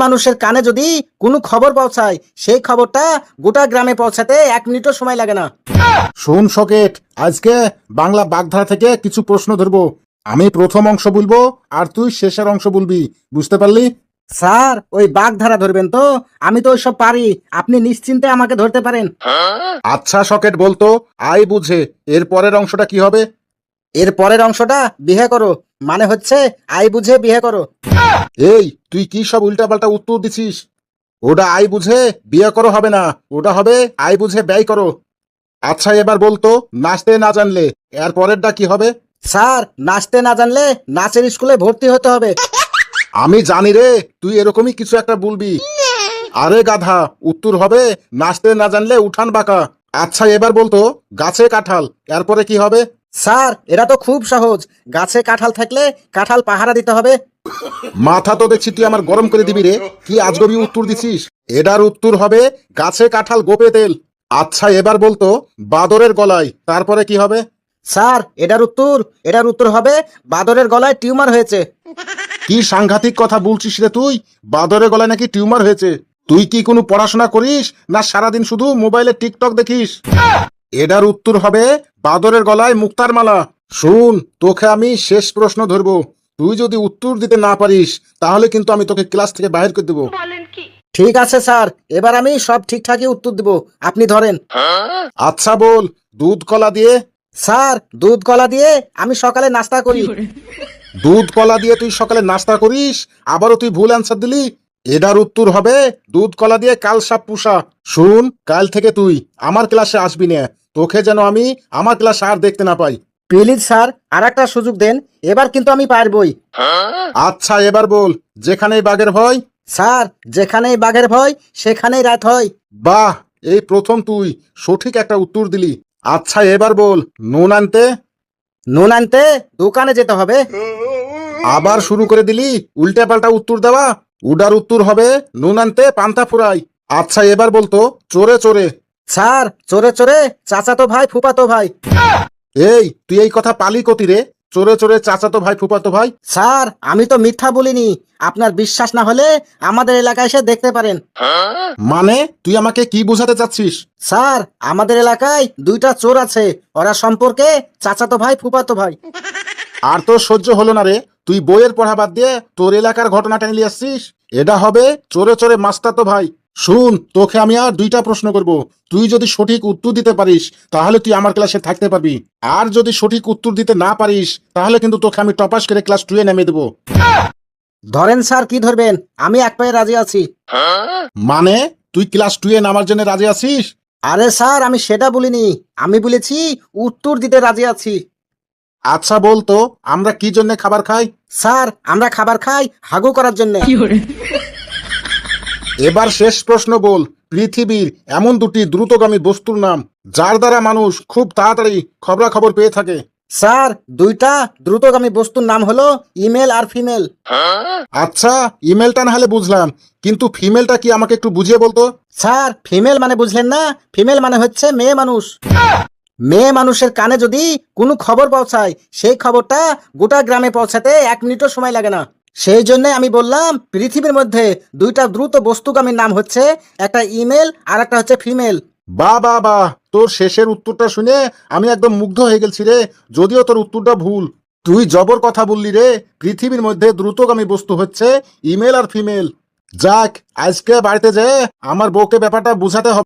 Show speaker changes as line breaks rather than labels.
মানুষের কানে যদি কোনো খবর পৌঁছায় সেই খবরটা গোটা গ্রামে পৌঁছাতে 1 মিনিটও সময় লাগে না।
শোন সকেট, আজকে বাংলা বাগধারা থেকে কিছু প্রশ্ন ধরবো। আমি প্রথম অংশ বলবো আর তুই শেষের অংশ বলবি, বুঝতে পারলি?
স্যার ওই বাগধারা ধরবেন তো? আমি তো ওইসব পারি, আপনি নিশ্চিন্তে আমাকে ধরতে পারেন।
আচ্ছা সকেট, বলতো আই বুঝে এর পরের অংশটা কি হবে?
এর পরের অংশটা বিয়ে করো, মানে হচ্ছে আই বুঝে বিয়ে করো।
এই তুই কি সব উল্টাপাল্টা উত্তর দিছিস? ওটা আই বুঝে বিয়ে করো হবে না, ওটা হবে আই বুঝে ব্যয় করো। আচ্ছা এবার বলতো, নাচতে না জানলে এর পরেরটা কি হবে?
স্যার নাচতে না জানলে নাচের স্কুলে ভর্তি হতে হবে।
আমি জানি রে, তুই এরকমই কিছু একটা বলবি। আরে গাধা, উত্তর হবে নাচতে না জানলে উঠান বাঁকা। আচ্ছা এবার বলতো, গাছে কাঁঠাল এরপরে কি হবে?
স্যার এটা তো খুব সহজ, গাছে কাঁঠাল থাকলে কাঁঠাল পাহারা দিতে হবে।
মাথা তো দেখছি তুই আমার গরম করে দিবি রে, কি আজগবি উত্তর দিছিস। এটার উত্তর হবে গাছে কাঁঠাল গোপে তেল। আচ্ছা এবার বলতো, বাদরের গলায় তারপরে কি হবে?
স্যার এটার উত্তর হবে বাদরের গলায় টিউমার হয়েছে।
কি সাংঘাতিক কথা বলছিস রে তুই, বাদরের গলায় নাকি টিউমার হয়েছে? তুই কি কোনো পড়াশোনা করিস না সারাদিন শুধু মোবাইলে টিকটক দেখিস? এটার উত্তর হবে বাদরের গলায় মুক্তার মালা। শুন, তোকে আমি শেষ প্রশ্ন ধরবো, তুই যদি উত্তর দিতে না পারিস তাহলে কিন্তু আমি তোকে ক্লাস থেকে বাইর করে দেবো।
ঠিক আছে স্যার, এবার আমি সব ঠিকঠাকই উত্তর দেব, আপনি ধরেন।
আচ্ছা বল, দুধ কলা দিয়ে।
স্যার দুধ কলা দিয়ে আমি সকালে নাস্তা করি।
দুধ কলা দিয়ে তুই সকালে নাস্তা করিস, আবারও তুই ভুল অ্যান্সার দিলি। এটার উত্তর হবে দুধ কলা দিয়ে কাল সাপ পুষা। শুন, কাল থেকে তুই আমার ক্লাসে আসবি না, তোকে যেন আমি আমার ক্লাসে আর দেখতে না পাই।
প্লিজ স্যার আর একটা সুযোগ দেন, এবার কিন্তু আমি পারবই।
আচ্ছা এবার বল, যেখানেই বাঘের ভয়।
স্যার যেখানেই বাঘের ভয় সেখানেই রাত হয়।
বাহ, এই প্রথম তুই সঠিক একটা উত্তর দিলি। আচ্ছা এবার বল, নুন আনতে।
নুন আনতে দোকানে যেতে হবে।
আবার শুরু করে দিলি উল্টে পাল্টা উত্তর দেওয়া। উডার উত্তর হবে নুন আনতে পান্তা ফুরাই। আচ্ছা এবার বলতো, চোরে চোরে।
স্যার চোরে চোরে চাচাতো ভাই ফুপাতো ভাই।
এই তুই এই কথা পালি কতি রে, চোরে চোরে চাচাতো ভাই ফুপাতো ভাই?
স্যার আমি তো মিথ্যা বলিনি, আপনার বিশ্বাস না হলে আমাদের এলাকায় এসে দেখতে পারেন।
মানে তুই আমাকে কি বোঝাতে চাচ্ছিস?
স্যার আমাদের এলাকায় 2টা চোর আছে, ওরা সম্পর্কে চাচাতো ভাই ফুপাতো ভাই।
আর তো সহ্য হলো না রে, তুই বইয়ের পড়া বাদ দিয়ে তোর এলাকার ঘটনাটা নিয়ে আসছিস। এটা হবে চোরে চোরে মাস্তাতো ভাই। শুন, তোকে আমি আর 2টা প্রশ্ন করব, তুই যদি সঠিক উত্তর দিতে পারিস তাহলে তুই আমার ক্লাসে থাকতে পারবি, আর যদি সঠিক উত্তর দিতে না পারিস তাহলে কিন্তু তোকে আমি টপাস করে ক্লাস 2 এ নামিয়ে দেবো।
ধরেন স্যার কি ধরবেন, আমি এক পায়ে রাজি আছি।
মানে তুই ক্লাস 2 এ নামার জন্য রাজি আছিস?
আরে স্যার আমি সেটা বলিনি, আমি বলেছি উত্তর দিতে রাজি আছি।
আচ্ছা বলতো, আমরা কি জন্য খাবার খাই?
স্যার আমরা খাবার খাই হাগু করার জন্য।
এবার শেষ প্রশ্ন বল, পৃথিবীর এমন 2টি দ্রুতগামী বস্তুর নাম যার দ্বারা মানুষ খুব তাড়াতাড়ি খবরাখবর পেয়ে থাকে।
স্যার 2টা দ্রুতগামী বস্তুর নাম হলো ইমেল আর ফিমেল।
আচ্ছা, ইমেলটা না হলে বুঝলাম, কিন্তু ফিমেলটা কি আমাকে একটু বুঝিয়ে বলতো?
স্যার ফিমেল মানে বুঝলেন না? ফিমেল মানে হচ্ছে মেয়ে মানুষ। মেয়ে মানুষের কানে যদি কোনো খবর পৌঁছায় সেই খবরটা গোটা গ্রামে পৌঁছাতে 1 মিনিটও সময় লাগে না। সেই জন্য আমি বললাম পৃথিবীর মধ্যে 2টা দ্রুত বস্তুগামীর নাম হচ্ছে একটা ইমেল আর একটা হচ্ছে ফিমেল।
বাহ বাহ বাহ, তোর শেষের উত্তরটা শুনে আমি একদম মুগ্ধ হয়ে গেছি রে, যদিও তোর উত্তরটা ভুল। তুই জবর কথা বললি রে, পৃথিবীর মধ্যে দ্রুতগামী বস্তু হচ্ছে ইমেল আর ফিমেল। যাক, আজকে বাড়িতে যেয়ে আমার বউকে ব্যাপারটা বুঝাতে হবে।